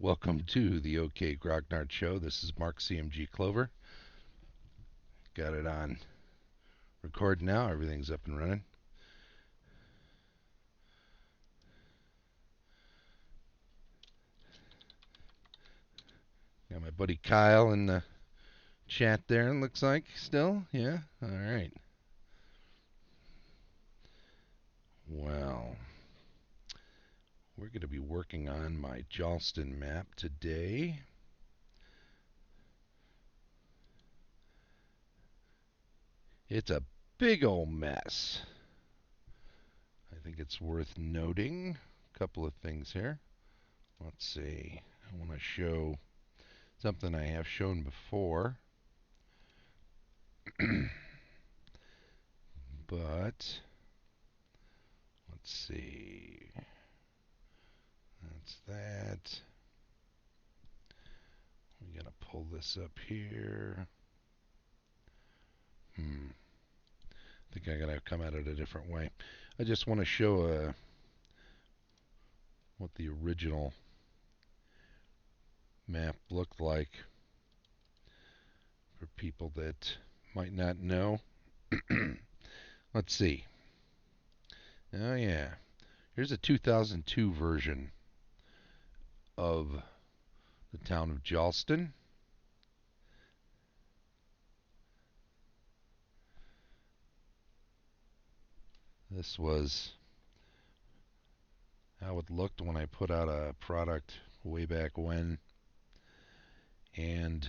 Welcome to the OK Grognard Show. This is Mark CMG Clover. Got it on record now. Everything's up and running. Got my buddy Kyle in the chat there, it looks like, still. Yeah? All right. Well, we're going to be working on my Jalston map today. It's a big old mess. I think it's worth noting a couple of things here. Let's see. I want to show something I have shown before. But let's see. That's that. We gotta pull this up here. I think I gotta come at it a different way. I just want to show what the original map looked like for people that might not know. Let's see. Oh yeah, here's a 2002 version of the town of Jalston. This was how it looked when I put out a product way back when. And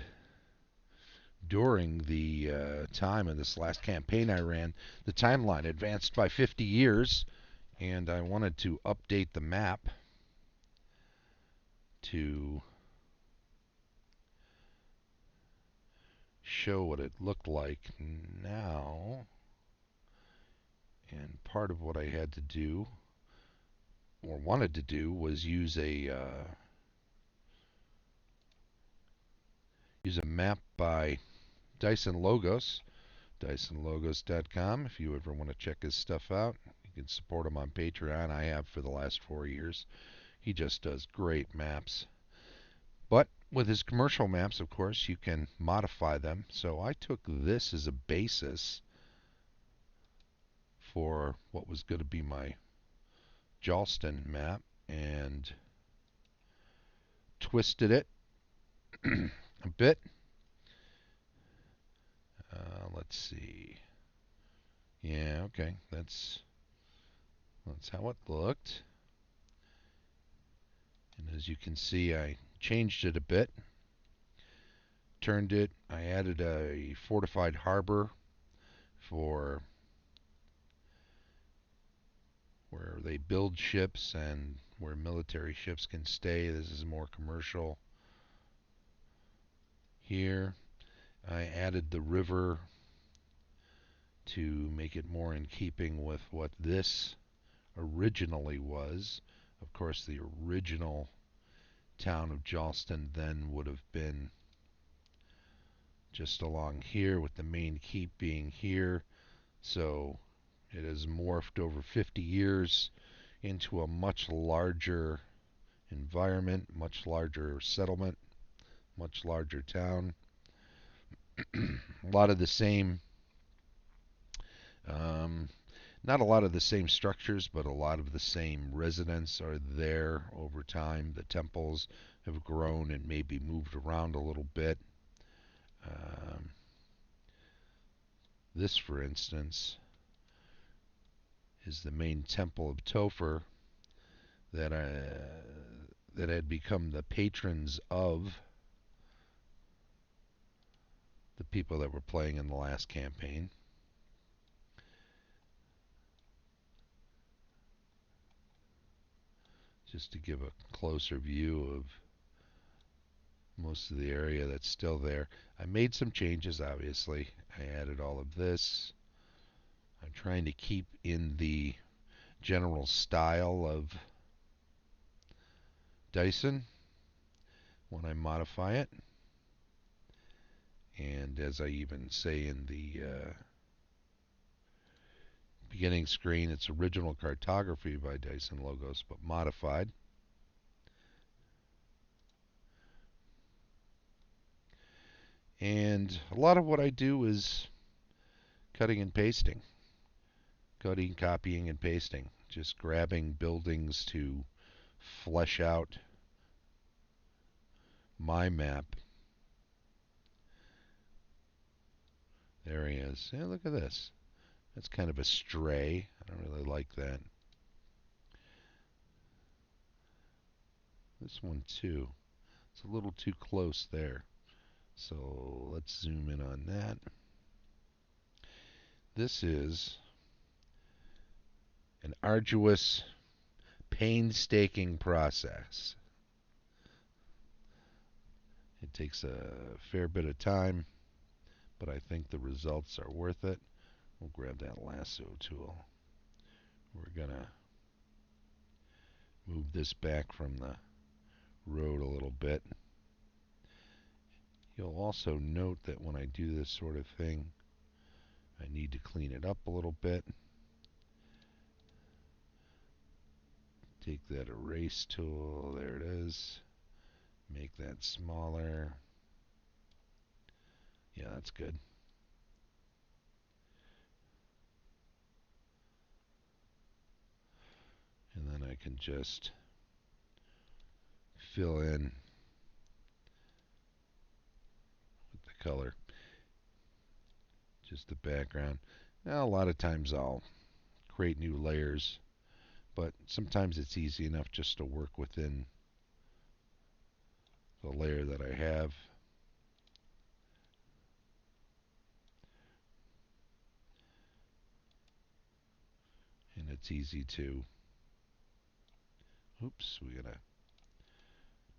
during the time of this last campaign I ran, the timeline advanced by 50 years, and I wanted to update the map to show what it looked like now. And part of what I had to do, or wanted to do, was use a map by Dyson Logos, DysonLogos.com. If you ever want to check his stuff out, you can support him on Patreon. I have for the last 4 years. He just does great maps. But with his commercial maps, of course, you can modify them. So I took this as a basis for what was going to be my Jalston map and twisted it a bit. Let's see. Yeah, okay. That's how it looked. And as you can see, I changed it a bit. Turned it. I added a fortified harbor for where they build ships and where military ships can stay. This is more commercial. Here, I added the river to make it more in keeping with what this originally was. Of course, the original town of Jalston then would have been just along here, with the main keep being here. So it has morphed over 50 years into a much larger environment, much larger settlement, much larger town. A lot of the same, not a lot of the same structures, but a lot of the same residents are there over time. The temples have grown and maybe moved around a little bit. This, for instance, is the main temple of Topher that had become the patrons of the people that were playing in the last campaign. Just to give a closer view of most of the area that's still there. I made some changes, obviously. I added all of this. I'm trying to keep in the general style of Dyson when I modify it. And as I even say in the beginning screen, it's original cartography by Dyson Logos, but modified. And a lot of what I do is cutting and pasting. Cutting, copying, and pasting. Just grabbing buildings to flesh out my map. There he is. Yeah, look at this. That's kind of a stray. I don't really like that. This one too. It's a little too close there. So let's zoom in on that. This is an arduous, painstaking process. It takes a fair bit of time, but I think the results are worth it. We'll grab that lasso tool. We're going to move this back from the road a little bit. You'll also note that when I do this sort of thing, I need to clean it up a little bit. Take that erase tool, there it is. Make that smaller. Yeah, that's good. And then I can just fill in with the color, just the background. Now, a lot of times I'll create new layers, but sometimes it's easy enough just to work within the layer that I have. And it's easy to, oops, we gotta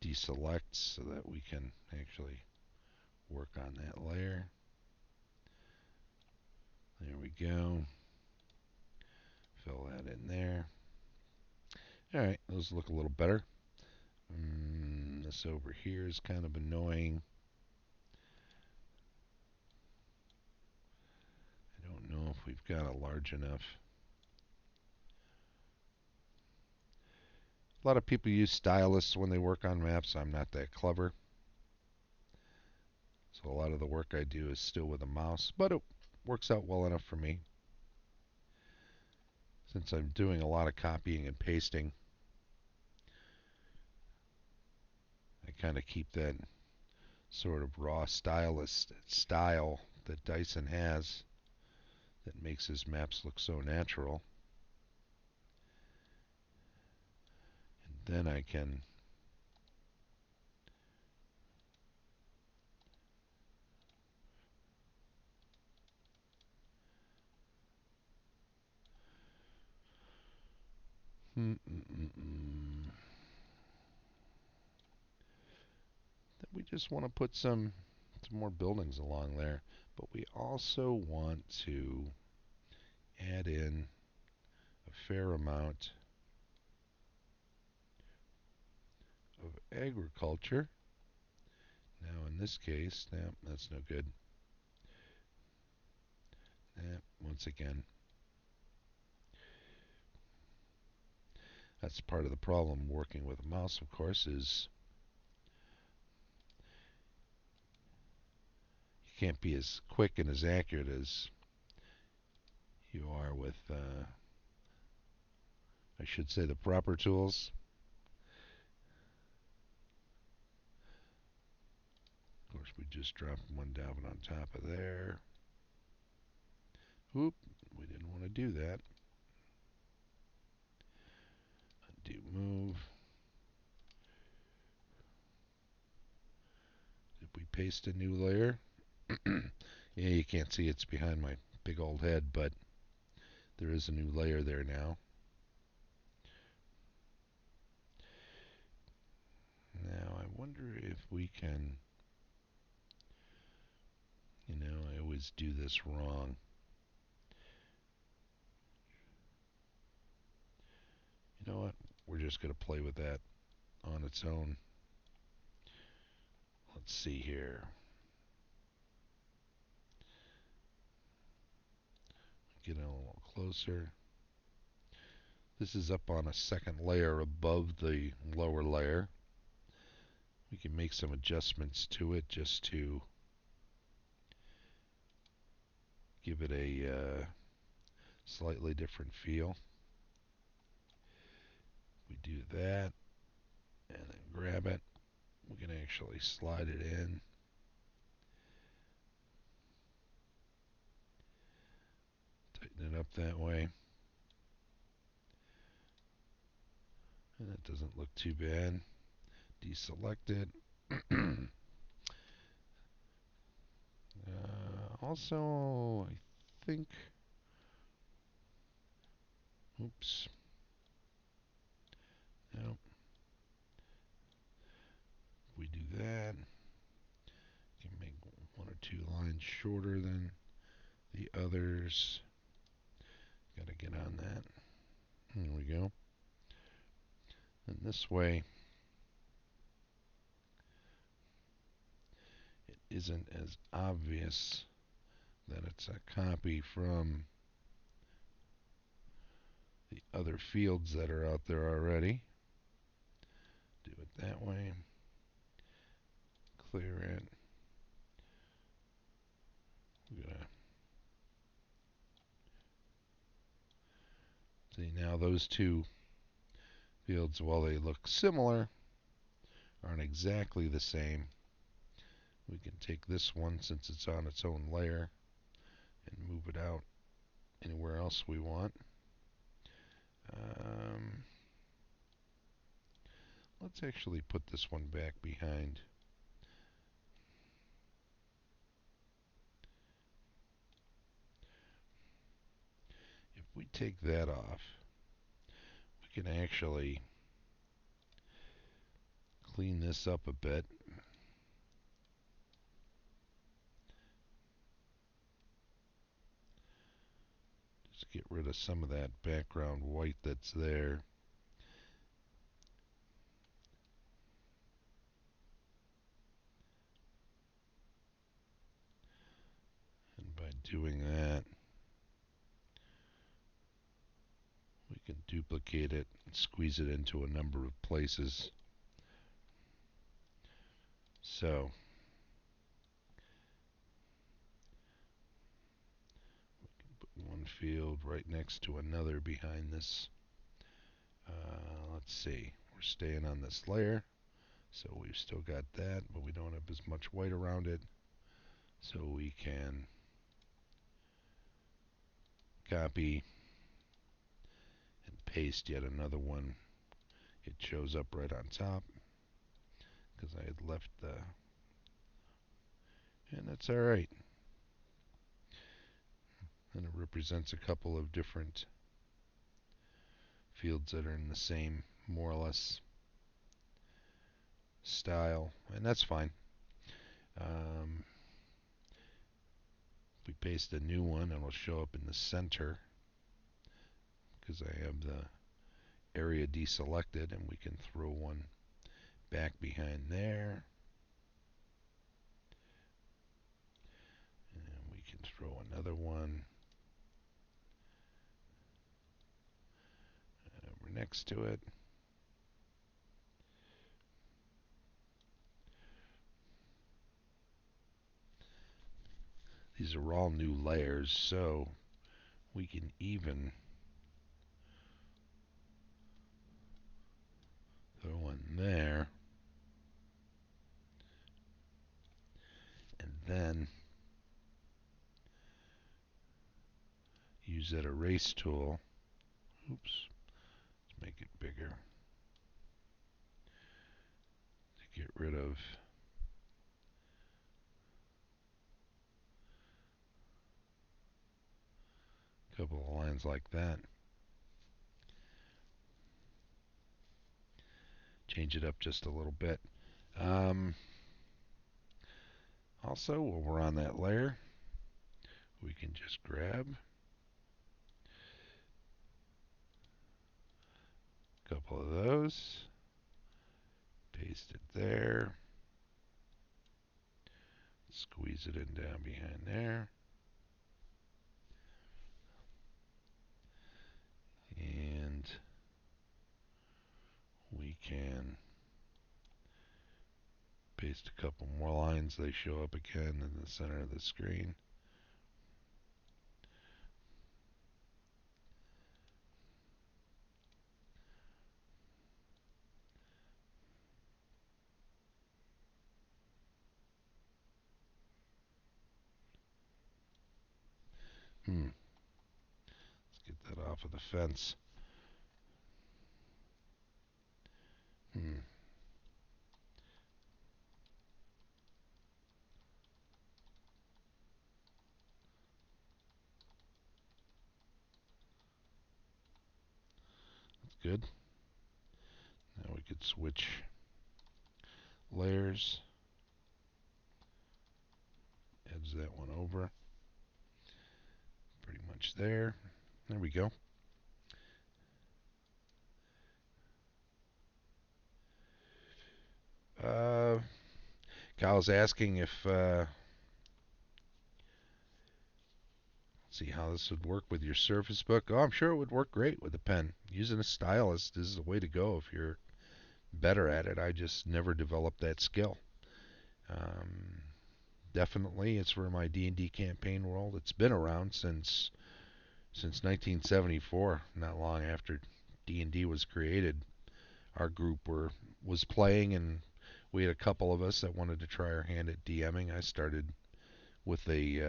deselect so that we can actually work on that layer. There we go. Fill that in there. Alright, those look a little better. This over here is kind of annoying. I don't know if we've got a large enough. A lot of people use styluses when they work on maps. I'm not that clever. So a lot of the work I do is still with a mouse, but it works out well enough for me. Since I'm doing a lot of copying and pasting, I kind of keep that sort of raw stylist style that Dyson has that makes his maps look so natural. And then I can we just want to put some more buildings along there, but we also want to add in a fair amount of agriculture. Now in this case, that's no good. Once again, that's part of the problem working with a mouse, of course, is you can't be as quick and as accurate as you are with, I should say, the proper tools. Of course, we just dropped one down on top of there. Oop, we didn't want to do that. Undo move. Did we paste a new layer? Yeah, you can't see it's behind my big old head, but there is a new layer there now. Now, I wonder if we can, I always do this wrong. You know what? We're just going to play with that on its own. Let's see here. Get in a little closer. This is up on a second layer above the lower layer. We can make some adjustments to it just to give it a slightly different feel. We do that, and then grab it. We can actually slide it in. Tighten it up that way. And it doesn't look too bad. Deselect it. Also, I think, oops, no, we do that, can make one or two lines shorter than the others. Gotta get on that. There we go. And this way, it isn't as obvious that it's a copy from the other fields that are out there already. Do it that way. Clear it. We're gonna see now those two fields, while they look similar, aren't exactly the same. We can take this one, since it's on its own layer, and move it out anywhere else we want. Let's actually put this one back behind. If we take that off, we can actually clean this up a bit. Just get rid of some of that background white that's there. And by doing that, we can duplicate it and squeeze it into a number of places. So we can put one field right next to another behind this. Let's see, we're staying on this layer, so we've still got that, but we don't have as much white around it. So we can copy and paste yet another one. It shows up right on top because I had left the, and that's alright. And it represents a couple of different fields that are in the same, more or less, style, and that's fine. If we paste a new one, it'll show up in the center because I have the area deselected, and we can throw one back behind there. And we can throw another one over next to it. These are all new layers, so we can even throw one there, and then use that erase tool. Oops, let's make it bigger to get rid of a couple of lines like that. Change it up just a little bit. Also, while we're on that layer, we can just grab a couple of those, paste it there, squeeze it in down behind there, and we can paste a couple more lines. They show up again in the center of the screen. Let's get that off of the fence. Hmm. That's good. Now we could switch layers. Edge that one over. Pretty much there. There we go. Kyle's asking if see how this would work with your Surface Book. Oh, I'm sure it would work great with a pen. Using a stylus is the way to go if you're better at it. I just never developed that skill. Um, Definitely, it's for my D&D campaign world. It's been around since 1974, not long after D&D was created. Our group was playing, and we had a couple of us that wanted to try our hand at DMing. I started with pretty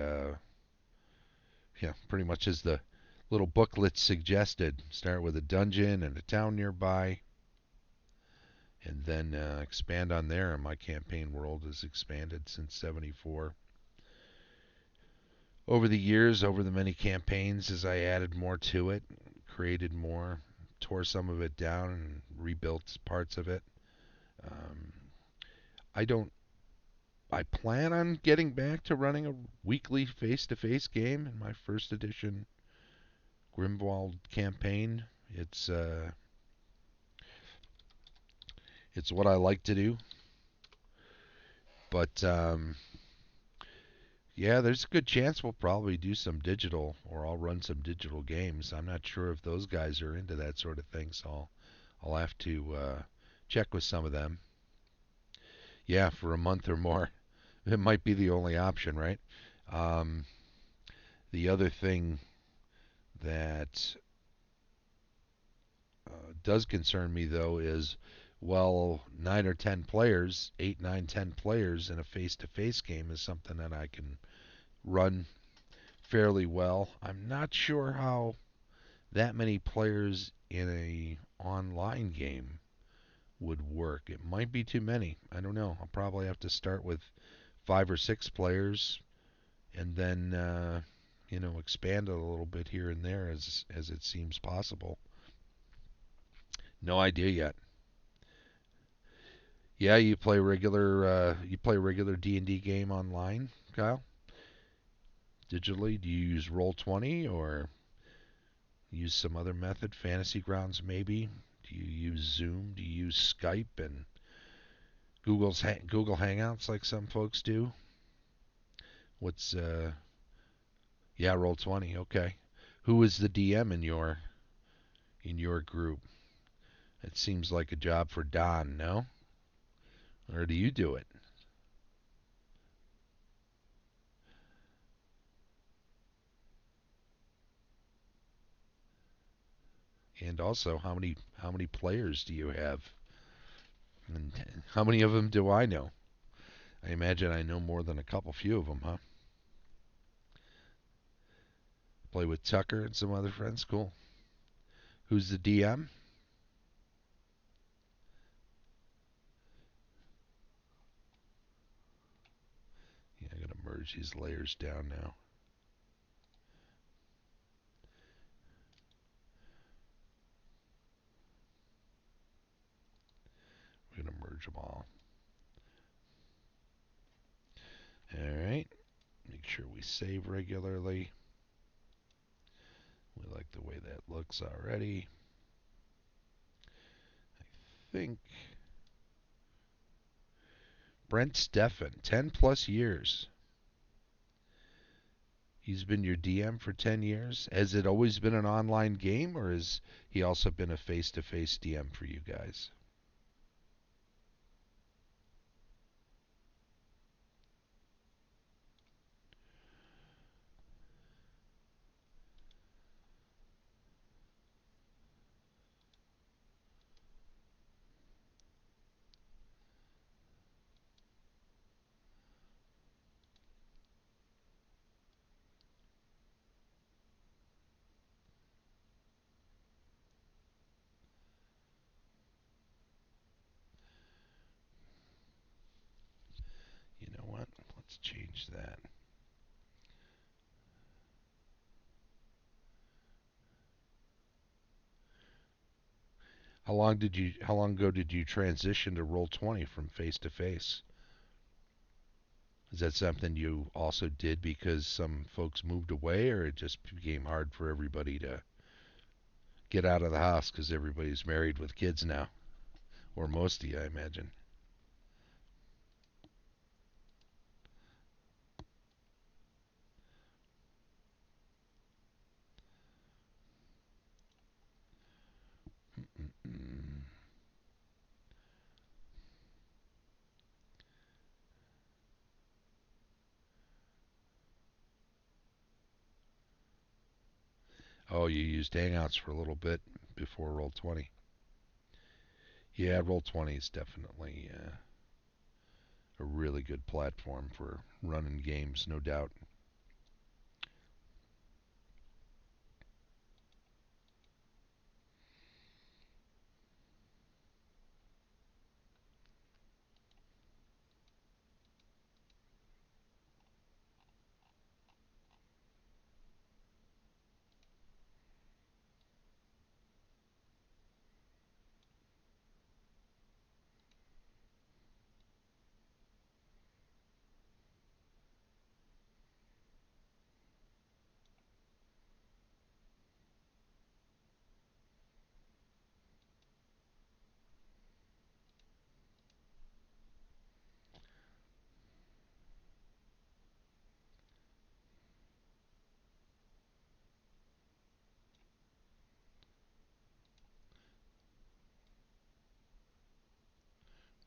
much as the little booklet suggested. Start with a dungeon and a town nearby, and then expand on there. And my campaign world has expanded since '74. Over the years, over the many campaigns, as I added more to it, created more, tore some of it down, and rebuilt parts of it. Um, I don't. I plan on getting back to running a weekly face-to-face game in my first edition Grimwald campaign. It's what I like to do, but yeah, there's a good chance we'll probably do some digital, or I'll run some digital games. I'm not sure if those guys are into that sort of thing, so I'll have to check with some of them. Yeah, for a month or more, it might be the only option, right? Um, the other thing that does concern me, though, is well, 9 or 10 players, 8, 9, 10 players in a face-to-face game is something that I can run fairly well. I'm not sure how that many players in a online game would work. It might be too many. I don't know. I'll probably have to start with 5 or 6 players, and then expand it a little bit here and there as it seems possible. No idea yet. Yeah, you play regular D&D game online, Kyle? Digitally? Do you use Roll20 or use some other method? Fantasy Grounds maybe? Do you use Zoom? Do you use Skype and Google Hangouts like some folks do? What's Yeah, Roll20. Okay. Who is the DM in your group? It seems like a job for Don, no? Or do you do it? And also, how many players do you have? And how many of them do I know? I imagine I know more than a couple few of them, huh? Play with Tucker and some other friends. Cool. Who's the DM? Yeah, I gotta merge these layers down now. We're gonna merge them all. Alright. Make sure we save regularly. We like the way that looks already. I think Brent Steffen, 10 plus years. He's been your DM for 10 years. Has it always been an online game, or has he also been a face-to-face DM for you guys? change that. How long ago did you transition to Roll20 from face to face? Is that something you also did because some folks moved away, or it just became hard for everybody to get out of the house because everybody's married with kids now? Or most of you, I imagine. Mm-mm. Oh, you used Hangouts for a little bit before Roll20. Yeah, Roll20 is definitely a really good platform for running games, no doubt.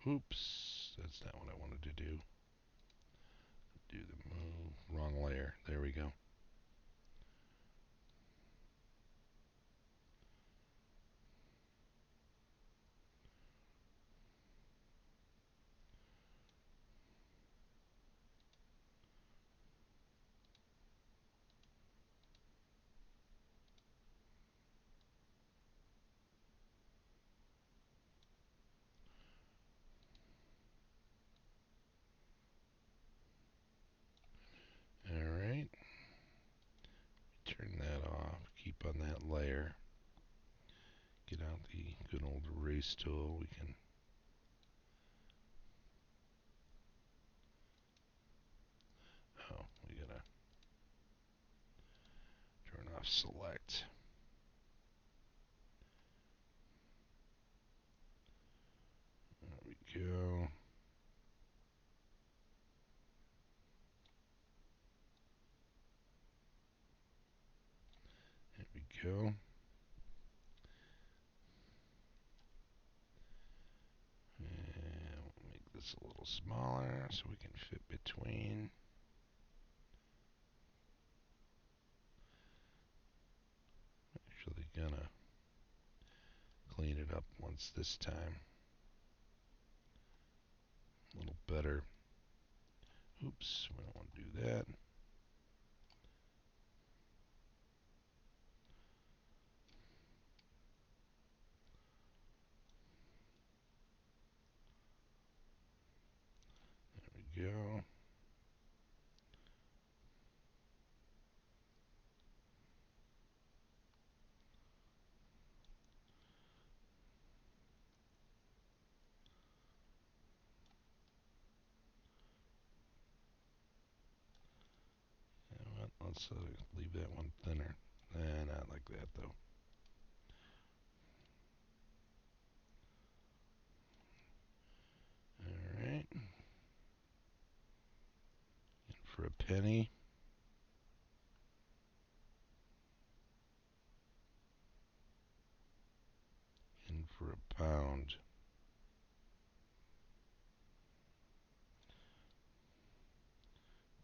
Oops, that's not what I wanted to do. Do the move, wrong layer. There we go. All right. Turn that off. Keep on that layer. Get out the good old erase tool. We can. Oh, we gotta turn off select. There we go. There we go. And we'll make this a little smaller so we can fit between. Actually gonna clean it up once this time. A little better. Oops, we don't want to do that. There we go. Let's leave that one thinner. Not like that though. Alright. And for a penny. And for a pound.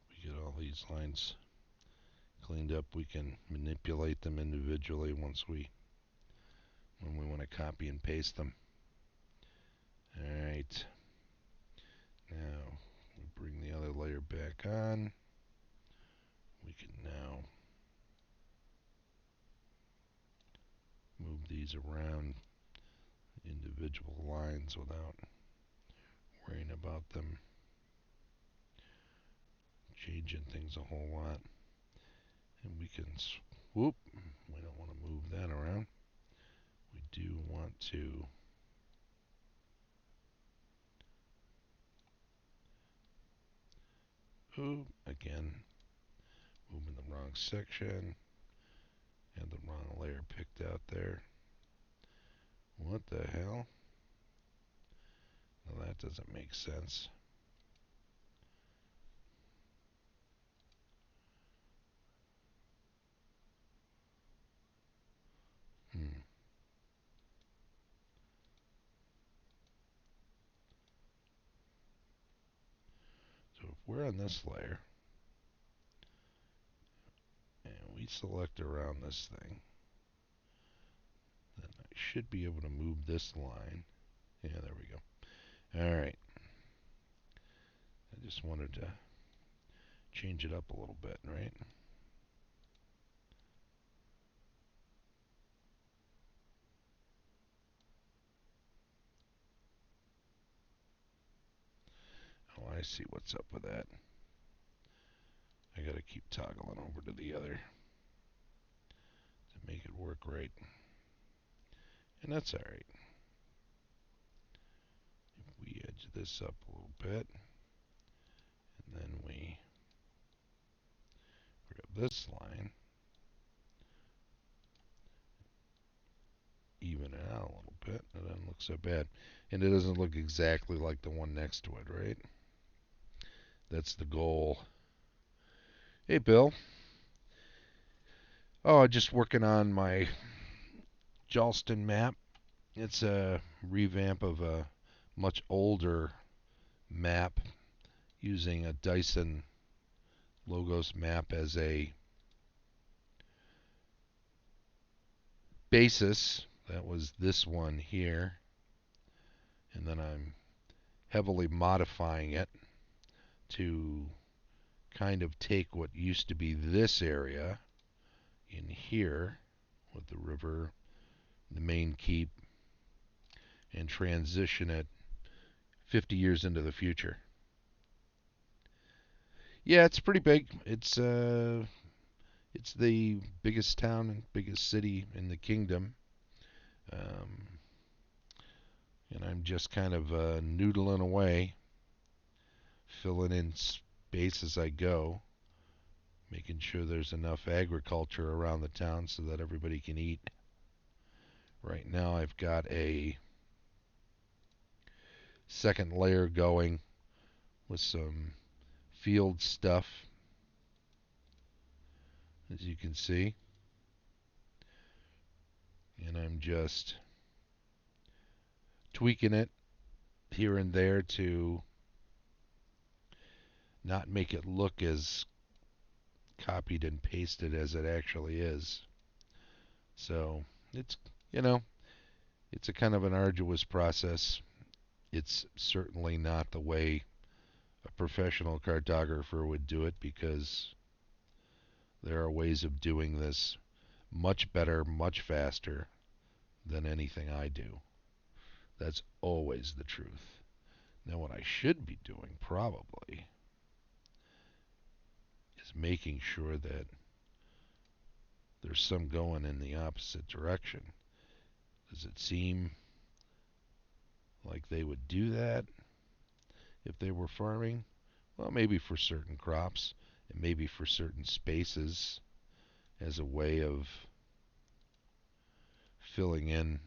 We get all these lines cleaned up. We can manipulate them individually when we want to copy and paste them. Alright. Now we bring the other layer back on. We can now move these around individual lines without worrying about them changing things a whole lot. And we can swoop. We don't want to move that around. We do want to again, moving the wrong section and the wrong layer picked out there. What the hell? Well, that doesn't make sense. So if we're on this layer, and we select around this thing, then I should be able to move this line. Yeah, there we go. Alright. I just wanted to change it up a little bit, right? Oh, I see what's up with that. I gotta keep toggling over to the other to make it work right. And that's alright. If we edge this up a little bit, and then we grab this line, even it out a little bit, it doesn't look so bad. And it doesn't look exactly like the one next to it, right? That's the goal. Hey, Bill. Oh, just working on my Jalston map. It's a revamp of a much older map using a Dyson Logos map as a basis. That was this one here. And then I'm heavily modifying it to kind of take what used to be this area in here with the river, the main keep, and transition it 50 years into the future. Yeah, it's pretty big. It's the biggest town and biggest city in the kingdom. Um, and I'm just kind of noodling away, filling in space as I go, making sure there's enough agriculture around the town so that everybody can eat. Right now I've got a second layer going with some field stuff, as you can see. And I'm just tweaking it here and there to not make it look as copied and pasted as it actually is. So it's, you know, it's a kind of an arduous process. It's certainly not the way a professional cartographer would do it, because there are ways of doing this much better, much faster than anything I do. That's always the truth. Now, what I should be doing probably is making sure that there's some going in the opposite direction. Does it seem like they would do that if they were farming? Well, maybe for certain crops and maybe for certain spaces as a way of filling in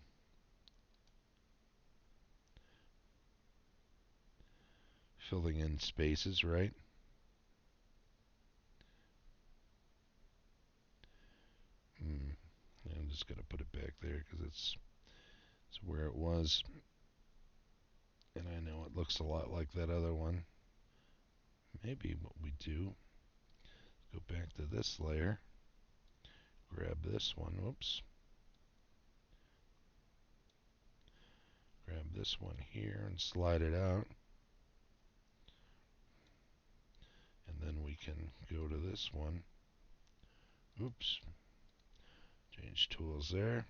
spaces, right? I'm just going to put it back there because it's where it was. And I know it looks a lot like that other one. Maybe what we do, go back to this layer, grab this one, whoops, grab this one here and slide it out. And then we can go to this one. Oops. Change tools there.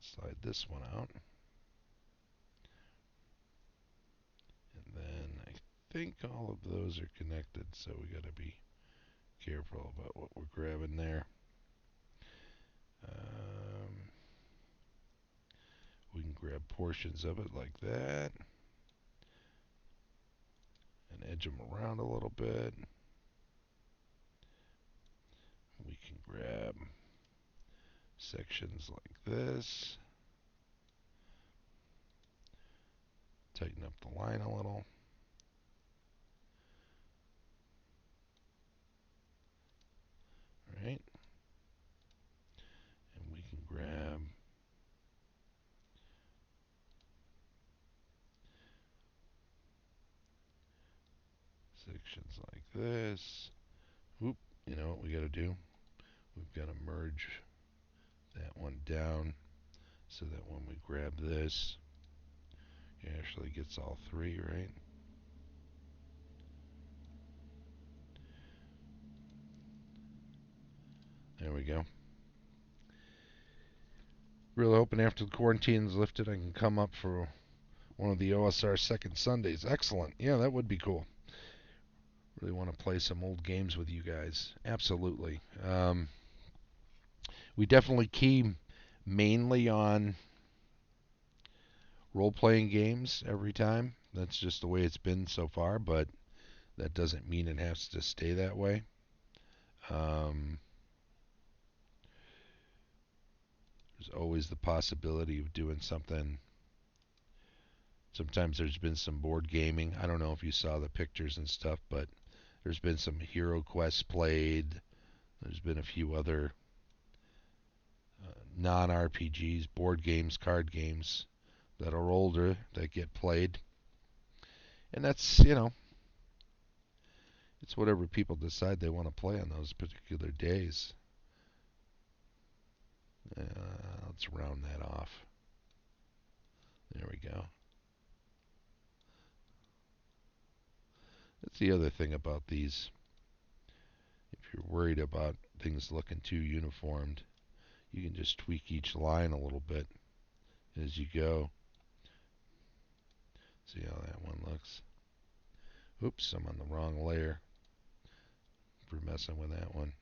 Slide this one out. And then I think all of those are connected, so we got to be careful about what we're grabbing there. We can grab portions of it like that and edge them around a little bit. We can grab sections like this, tighten up the line a little. Right? And we can grab sections like this. Oop, you know what we got to do? We've got to merge that one down so that when we grab this, it actually gets all three, right? There we go. Really hoping after the quarantine is lifted, I can come up for one of the OSR second Sundays. Excellent. Yeah, that would be cool. Really want to play some old games with you guys. Absolutely. We definitely key mainly on role-playing games every time. That's just the way it's been so far, but that doesn't mean it has to stay that way. There's always the possibility of doing something. Sometimes there's been some board gaming. I don't know if you saw the pictures and stuff, but there's been some Hero Quest played. There's been a few other non-RPGs, board games, card games that are older that get played. And that's, it's whatever people decide they want to play on those particular days. Let's round that off. There we go. That's the other thing about these. If you're worried about things looking too uniformed, you can just tweak each line a little bit as you go. See how that one looks. Oops, I'm on the wrong layer for messing with that one.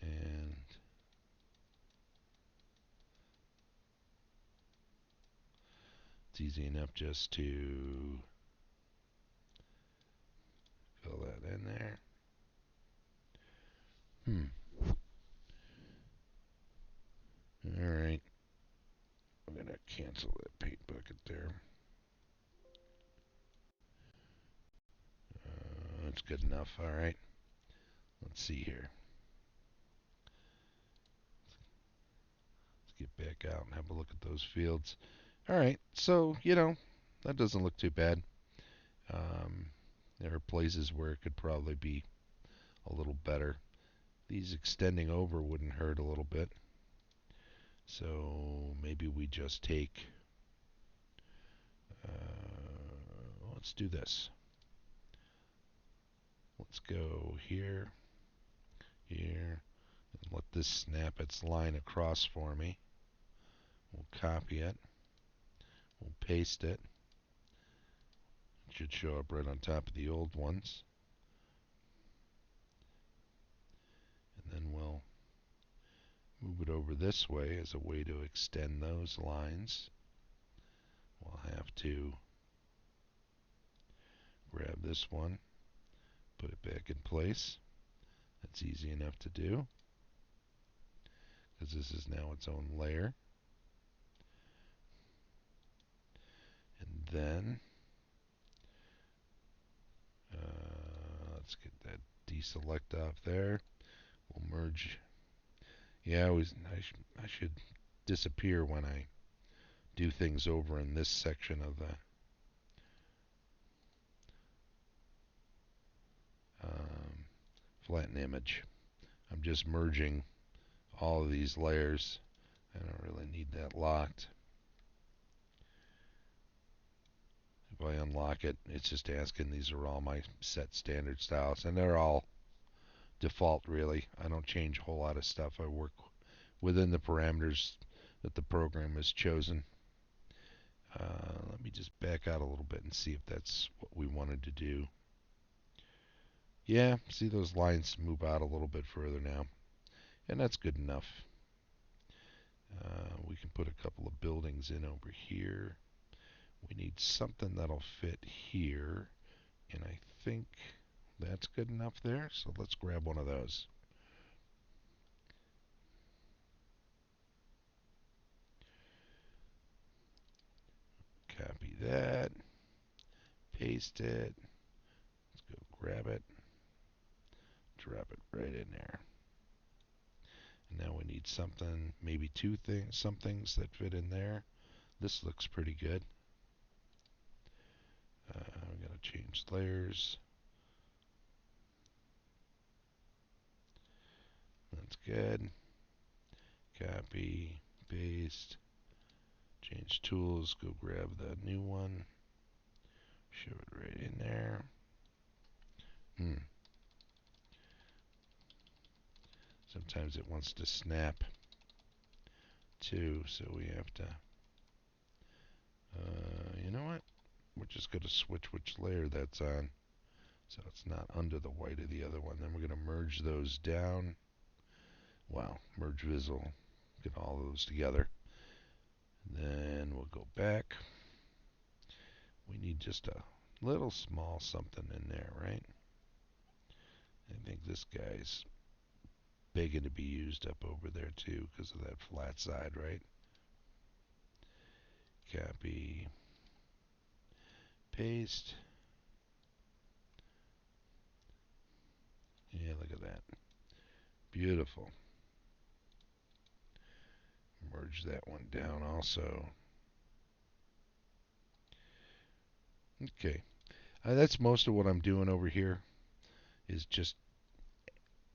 And it's easy enough just to fill that in there. Alright. I'm going to cancel that paint bucket there. That's good enough. Alright. Let's see here. Let's get back out and have a look at those fields. Alright, so, that doesn't look too bad. There are places where it could probably be a little better. These extending over wouldn't hurt a little bit. So maybe we just take, let's do this. Let's go here, here, and let this snap its line across for me. We'll copy it. We'll paste it. It should show up right on top of the old ones. And then we'll move it over this way as a way to extend those lines. We'll have to grab this one, put it back in place. That's easy enough to do because this is now its own layer. And then let's get that deselect off there. We'll merge. Yeah, I should disappear when I do things over in this section of the flatten image. I'm just merging all of these layers. I don't really need that locked. If I unlock it, it's just asking these are all my set standard styles, and they're all default really. I don't change a whole lot of stuff. I work within the parameters that the program has chosen. Let me just back out a little bit and see if that's what we wanted to do. Yeah, see those lines move out a little bit further now, and that's good enough. We can put a couple of buildings in over here. We need something that'll fit here, and I think that's good enough there, so let's grab one of those. Copy that, paste it, let's go grab it, drop it right in there. And now we need something, maybe some things that fit in there. This looks pretty good. I'm going to change layers. That's good. Copy, paste, change tools, go grab the new one, shove it right in there. Sometimes it wants to snap too, so we have to, you know what? We're just going to switch which layer that's on, so it's not under the white of the other one. Then we're going to merge those down. Wow, merge visual, get all those together. Then we'll go back. We need just a little small something in there, right? I think this guy's begging to be used up over there too because of that flat side, right? Copy, paste. Yeah, look at that. Beautiful. Merge that one down also. Okay. That's most of what I'm doing over here is just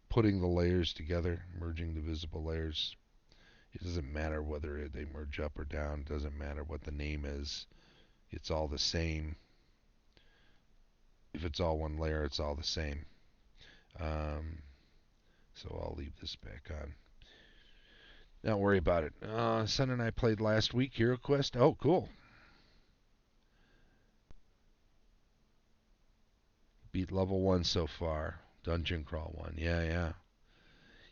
putting the layers together, merging the visible layers. It doesn't matter whether they merge up or down. It doesn't matter what the name is. It's all the same. If it's all one layer, it's all the same. So I'll leave this back on. Don't worry about it. Son and I played last week, Hero Quest. Oh, cool. Beat level 1 so far. Dungeon crawl 1. Yeah.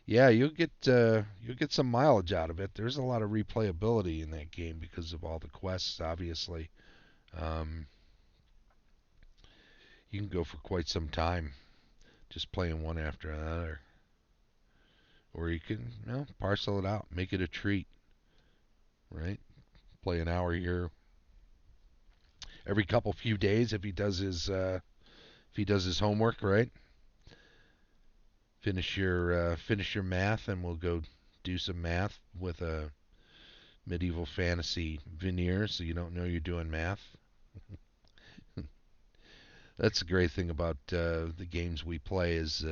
Yeah, you'll get some mileage out of it. There's a lot of replayability in that game because of all the quests, obviously. Um, you can go for quite some time just playing one after another. Or you can, parcel it out, make it a treat, right? Play an hour here every couple few days if he does his homework, right? Finish your math, and we'll go do some math with a medieval fantasy veneer, so you don't know you're doing math. That's the great thing about the games we play is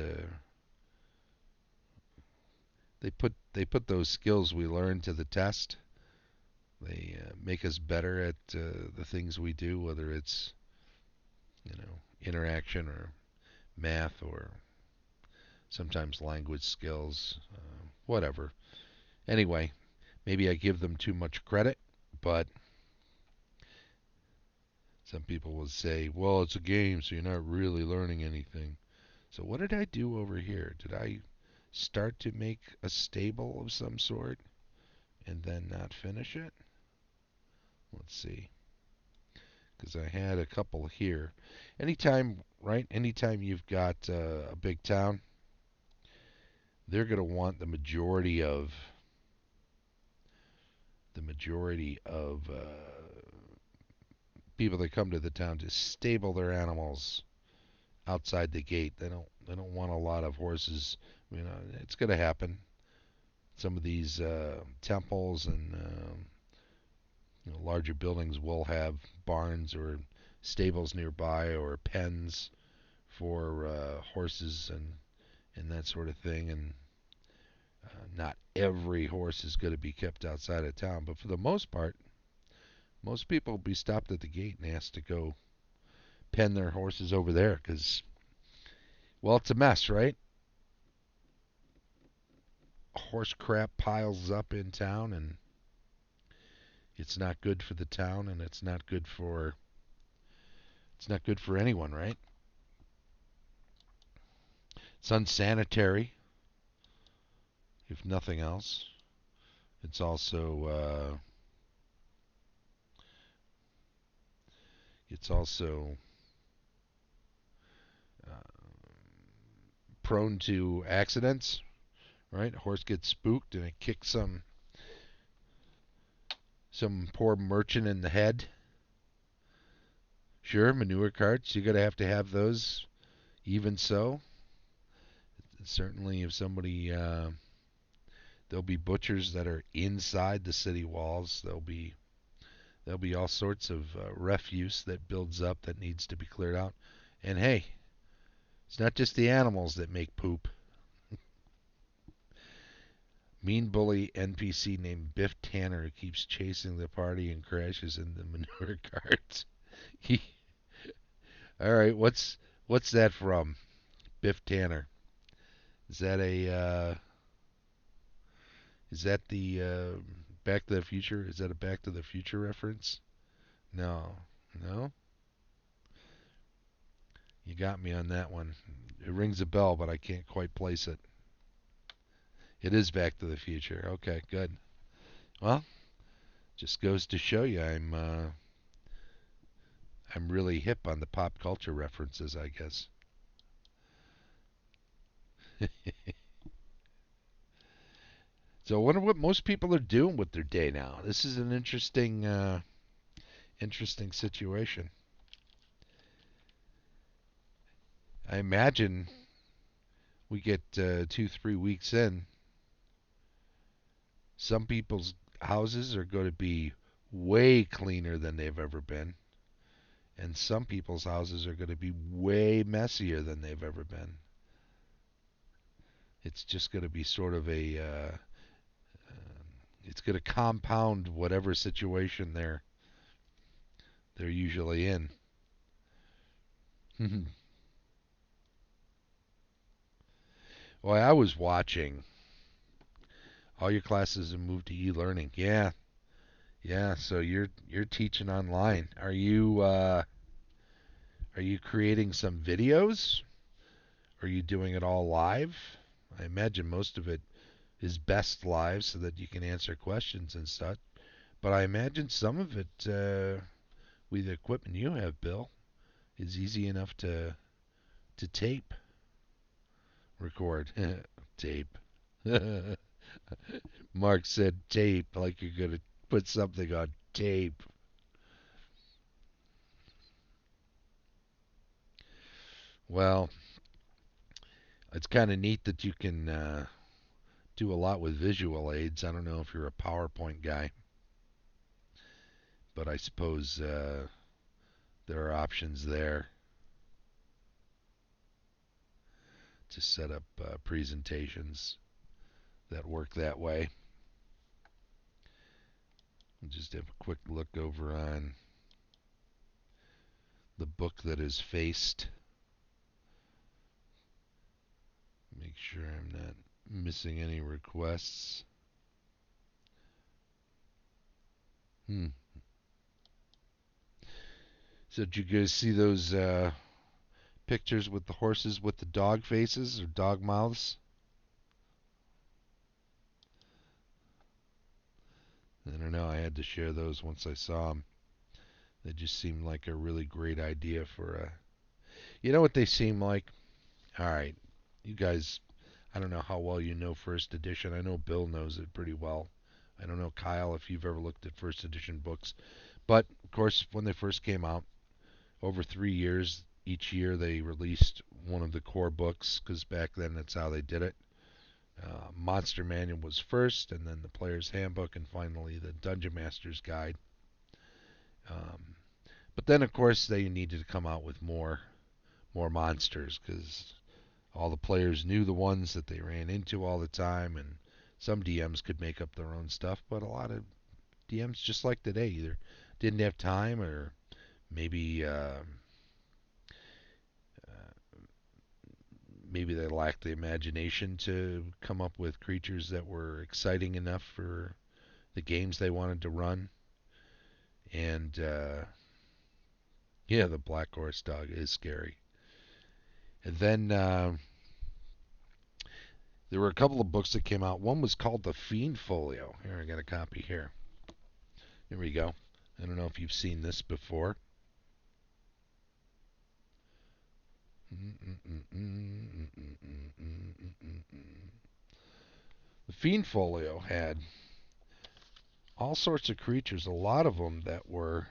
they put those skills we learn to the test. They make us better at the things we do, whether it's interaction or math or sometimes language skills, whatever. Anyway, maybe I give them too much credit, but some people will say, well, it's a game, so you're not really learning anything. So what did I do over here? Did I start to make a stable of some sort and then not finish it? Let's see. Because I had a couple here. Anytime, right? Anytime you've got a big town, they're going to want the majority of people that come to the town to stable their animals outside the gate. They don't want a lot of horses. It's going to happen. Some of these temples and larger buildings will have barns or stables nearby or pens for horses and that sort of thing. And not every horse is going to be kept outside of town, but for the most part, most people will be stopped at the gate and asked to go pen their horses over there because, well, it's a mess, right? Horse crap piles up in town, and It's not good for the town, and it's not good for anyone, right? It's unsanitary, if nothing else. It's also uh, prone to accidents, right? A horse gets spooked and it kicks some poor merchant in the head. Sure, manure carts, you gotta have to have those. Even so, certainly if somebody there'll be butchers that are inside the city walls. There'll be all sorts of refuse that builds up that needs to be cleared out. And hey, it's not just the animals that make poop. Mean bully NPC named Biff Tanner who keeps chasing the party and crashes in the manure carts. All right, what's that from? Biff Tanner. Is that a is that the Back to the Future? Is that a Back to the Future reference? No, no. You got me on that one. It rings a bell, but I can't quite place it. It is Back to the Future. Okay, good. Well, just goes to show you I'm really hip on the pop culture references, I guess. So I wonder what most people are doing with their day now. This is an interesting situation. I imagine we get 2, 3 weeks in. Some people's houses are going to be way cleaner than they've ever been, and some people's houses are going to be way messier than they've ever been. It's just going to be sort of it's going to compound whatever situation they're usually in. Well, I was watching. All your classes have moved to e-learning. Yeah, yeah. So you're teaching online. Are you creating some videos? Are you doing it all live? I imagine most of it is best live so that you can answer questions and such. But I imagine some of it, with the equipment you have, Bill, is easy enough to tape, record, tape. Mark said tape, like you're gonna put something on tape. Well, it's kind of neat that you can do a lot with visual aids. I don't know if you're a PowerPoint guy, but I suppose there are options there to set up presentations that work that way. We'll just have a quick look over on the book that is faced. Make sure I'm not missing any requests. Hmm. So did you guys see those pictures with the horses with the dog faces or dog mouths? I don't know. I had to share those once I saw them. They just seemed like a really great idea for a. You know what they seem like? All right, you guys. I don't know how well you know First Edition. I know Bill knows it pretty well. I don't know, Kyle, if you've ever looked at First Edition books. But, of course, when they first came out, over 3 years, each year they released one of the core books, because back then that's how they did it. Monster Manual was first, and then the Player's Handbook, and finally the Dungeon Master's Guide. Um, but then, of course, they needed to come out with more monsters, because all the players knew the ones that they ran into all the time, and some DMs could make up their own stuff, but a lot of DMs, just like today, either didn't have time or maybe maybe they lacked the imagination to come up with creatures that were exciting enough for the games they wanted to run. And yeah, the black horse dog is scary. And then there were a couple of books that came out. One was called The Fiend Folio. Here, I got a copy here. Here we go. I don't know if you've seen this before. The Fiend Folio had all sorts of creatures, a lot of them that were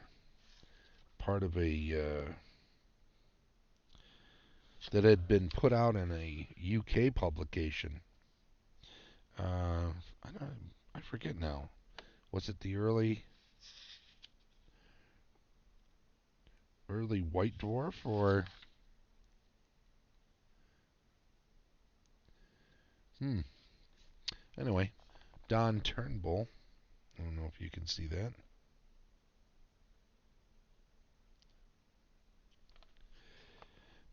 part of a that had been put out in a UK publication. Uh, I forget now. Was it the early White Dwarf or anyway, Don Turnbull. I don't know if you can see that.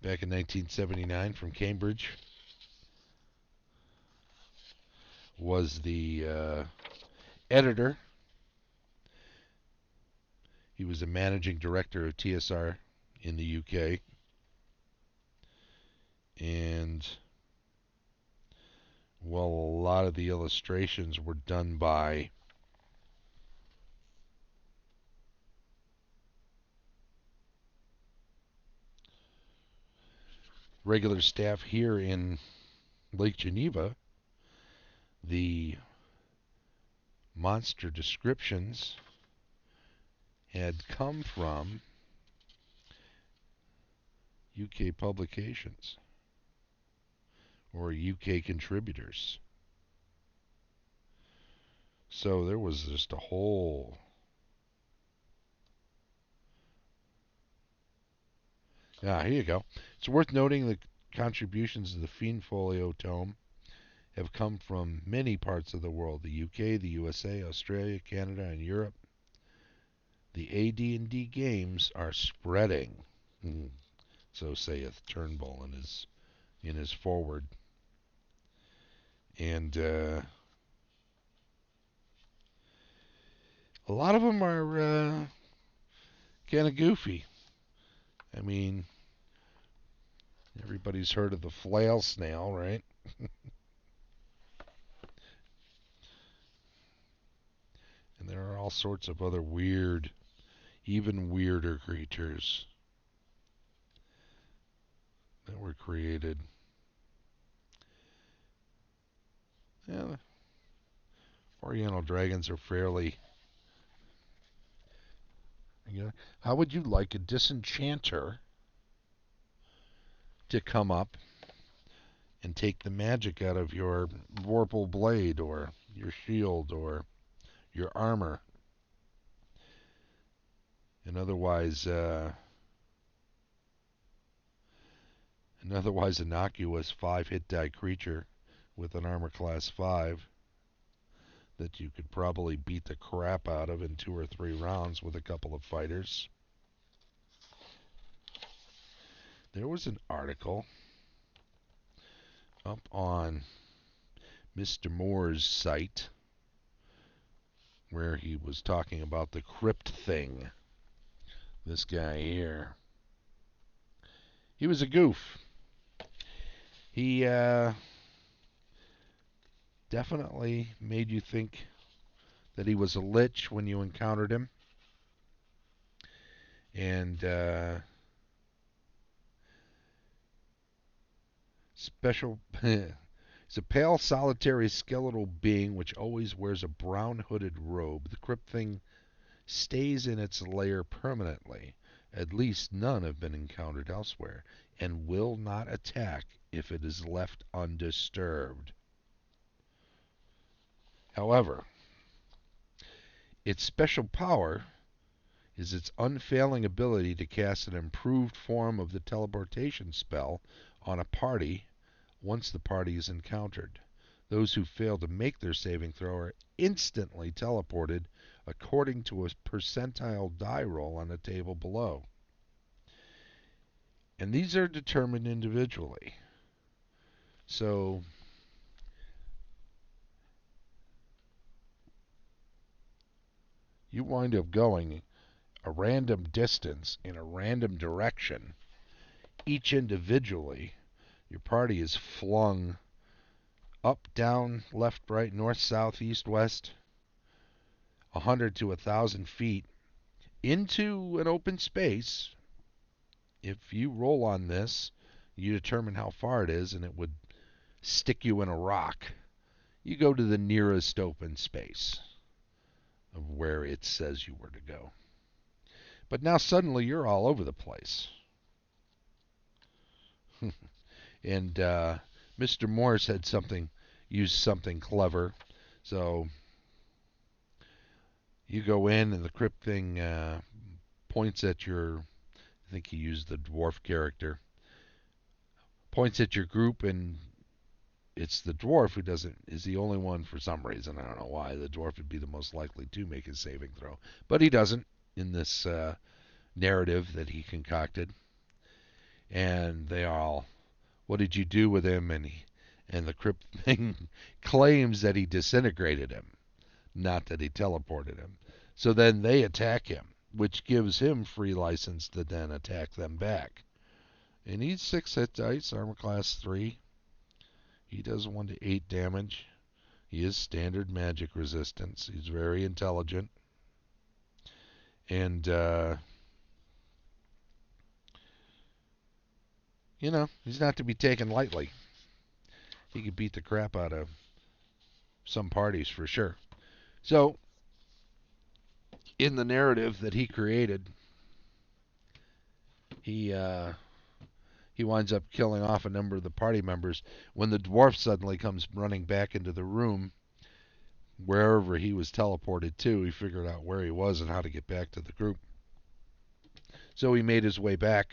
Back in 1979 from Cambridge was the editor. He was the managing director of TSR in the UK. And, well, a lot of the illustrations were done by regular staff here in Lake Geneva. The monster descriptions had come from UK publications or UK contributors. So there was just a whole... here you go. It's worth noting the contributions to the Fiend Folio tome have come from many parts of the world: the UK, the USA, Australia, Canada, and Europe. The AD&D games are spreading, so saith Turnbull in his foreword. And a lot of them are kind of goofy. I mean, everybody's heard of the flail snail, right? And there are all sorts of other weird, even weirder creatures that were created. Yeah, Oriental dragons are fairly... How would you like a disenchanter to come up and take the magic out of your vorpal blade or your shield or your armor? An otherwise innocuous 5 hit die creature with an armor class 5 that you could probably beat the crap out of in 2 or 3 rounds with a couple of fighters. There was an article up on Mr. Moore's site where he was talking about the crypt thing. This guy here. He was a goof. He definitely made you think that he was a lich when you encountered him. And special... He's a pale, solitary, skeletal being which always wears a brown hooded robe. The crypt thing stays in its lair permanently. At least none have been encountered elsewhere, and will not attack if it is left undisturbed. However, its special power is its unfailing ability to cast an improved form of the teleportation spell on a party once the party is encountered. Those who fail to make their saving throw are instantly teleported according to a percentile die roll on the table below. And these are determined individually. So you wind up going a random distance in a random direction, each individually, your party is flung up, down, left, right, north, south, east, west, 100 to 1,000 feet into an open space. If you roll on this, you determine how far it is, and it would stick you in a rock. You go to the nearest open space of where it says you were to go. But now suddenly you're all over the place. And Mr. Morse had used something clever. So you go in, and the crypt thing points at your, I think he used the dwarf character, points at your group, and it's the dwarf who is the only one, for some reason, I don't know why, the dwarf would be the most likely to make a saving throw. But he doesn't in this narrative that he concocted. And they all, what did you do with him? And the crypt thing claims that he disintegrated him, not that he teleported him. So then they attack him, which gives him free license to then attack them back. And he's 6 hit dice, armor class 3. He does 1 to 8 damage. He is standard magic resistance. He's very intelligent. And, he's not to be taken lightly. He could beat the crap out of some parties for sure. So, in the narrative that he created, he winds up killing off a number of the party members. When the dwarf suddenly comes running back into the room, wherever he was teleported to, he figured out where he was and how to get back to the group. So he made his way back.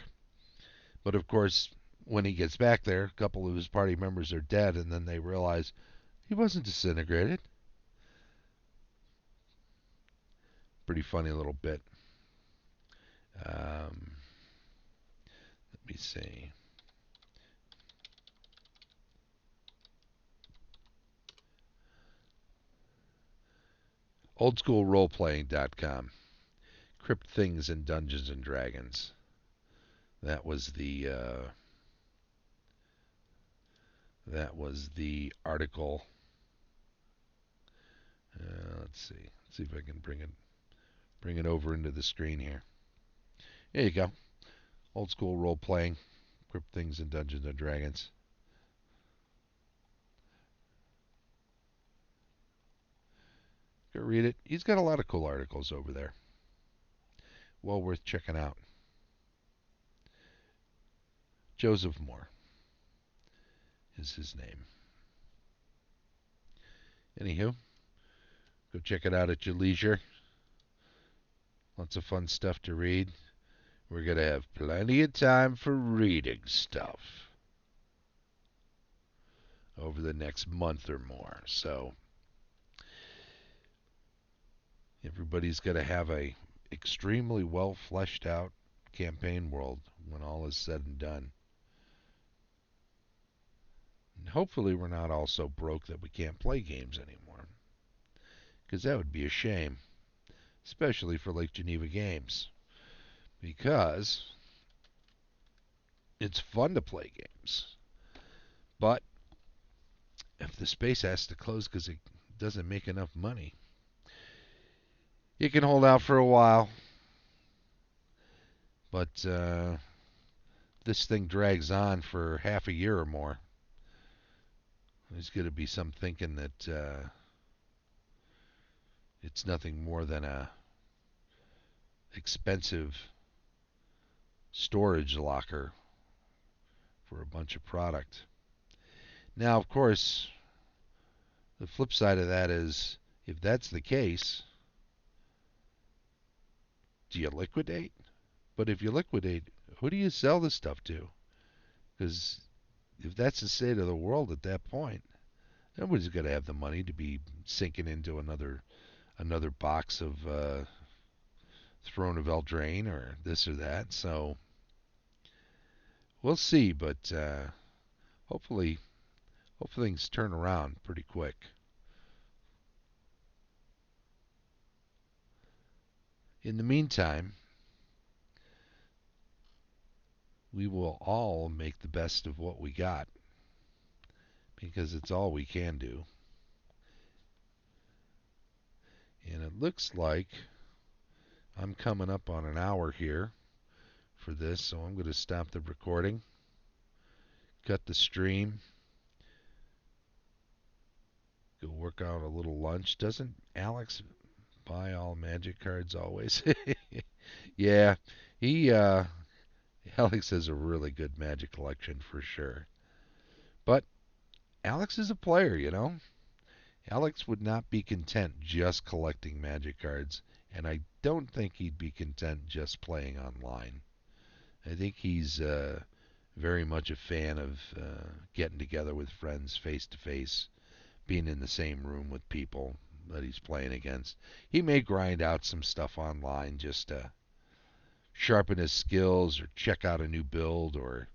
But of course, when he gets back there, a couple of his party members are dead, and then they realize he wasn't disintegrated. Pretty funny little bit. Let me see. Oldschoolroleplaying.com. Crypt Things in Dungeons and Dragons. That was the article. Let's see. Let's see if I can bring it over into the screen here. There you go. Old school role playing. Crypt Things in Dungeons and Dragons. Go read it. He's got a lot of cool articles over there. Well worth checking out. Joseph Moore is his name. Anywho, go check it out at your leisure. Lots of fun stuff to read. We're going to have plenty of time for reading stuff over the next month or more. So everybody's going to have a extremely well fleshed out campaign world when all is said and done. And hopefully we're not all so broke that we can't play games anymore, because that would be a shame, especially for Lake Geneva Games, because it's fun to play games, but if the space has to close because it doesn't make enough money, you can hold out for a while, but this thing drags on for half a year or more. There's going to be some thinking that it's nothing more than a expensive storage locker for a bunch of product. Now, of course, the flip side of that is, if that's the case, do you liquidate? But if you liquidate, who do you sell this stuff to? Because if that's the state of the world at that point, nobody's going to have the money to be sinking into another box of Throne of Eldraine or this or that. So we'll see, but hopefully things turn around pretty quick. In the meantime, we will all make the best of what we got because it's all we can do. And it looks like I'm coming up on an hour here for this, so I'm going to stop the recording, cut the stream, go work out a little lunch. Doesn't Alex buy all magic cards always? Yeah, he Alex has a really good magic collection for sure. But Alex is a player, you know. Alex would not be content just collecting magic cards, and I don't think he'd be content just playing online. I think he's very much a fan of getting together with friends face to face, being in the same room with people that he's playing against. He may grind out some stuff online just to sharpen his skills or check out a new build or,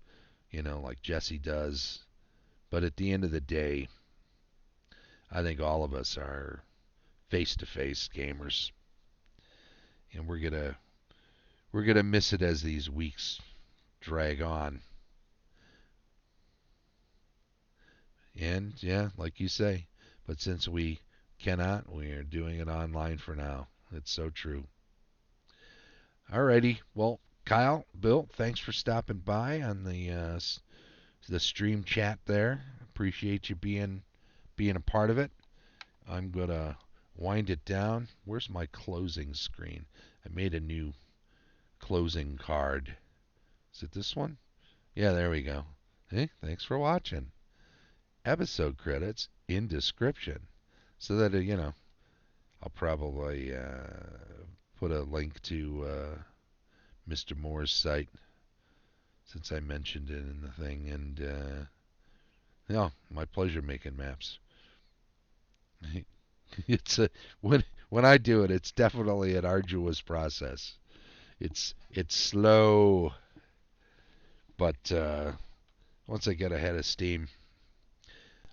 like Jesse does. But at the end of the day, I think all of us are face-to-face gamers, and we're gonna miss it as these weeks drag on. And yeah, like you say, but since we cannot, we are doing it online for now. It's so true. Alrighty, well, Kyle, Bill, thanks for stopping by on the stream chat there. Appreciate you being a part of it. I'm gonna wind it down. Where's my closing screen? I made a new closing card. Is it this one? Yeah, there we go. Hey, thanks for watching. Episode credits in description. So that, I'll probably put a link to Mr. Moore's site since I mentioned it in the thing. And, my pleasure making maps. It's when I do it, it's definitely an arduous process. It's slow, but once I get ahead of steam,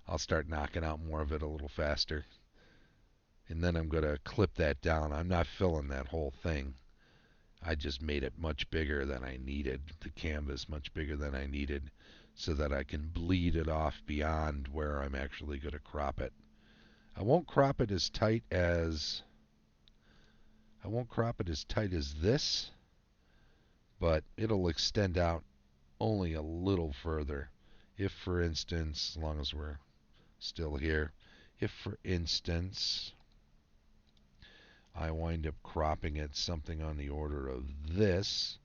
I'll start knocking out more of it a little faster. And then I'm going to clip that down. I'm not filling that whole thing. I just made it much bigger than I needed, the canvas much bigger than I needed, so that I can bleed it off beyond where I'm actually going to crop it. I won't crop it as tight as this, but it'll extend out only a little further. If, for instance, as long as we're still here, if, for instance, I wind up cropping it something on the order of this,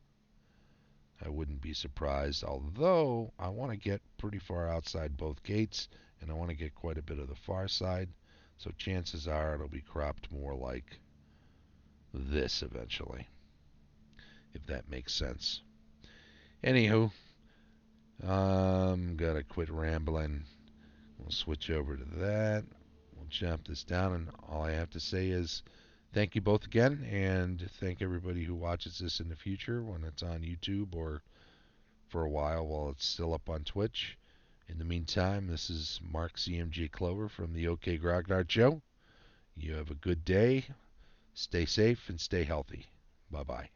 I wouldn't be surprised, although I want to get pretty far outside both gates, and I want to get quite a bit of the far side, so chances are it'll be cropped more like this eventually, if that makes sense. Anywho, I'm going to quit rambling. We'll switch over to that. We'll jump this down, and all I have to say is thank you both again, and thank everybody who watches this in the future when it's on YouTube or for a while it's still up on Twitch. In the meantime, this is Mark CMG Clover from the OK Grognard Show. You have a good day. Stay safe and stay healthy. Bye-bye.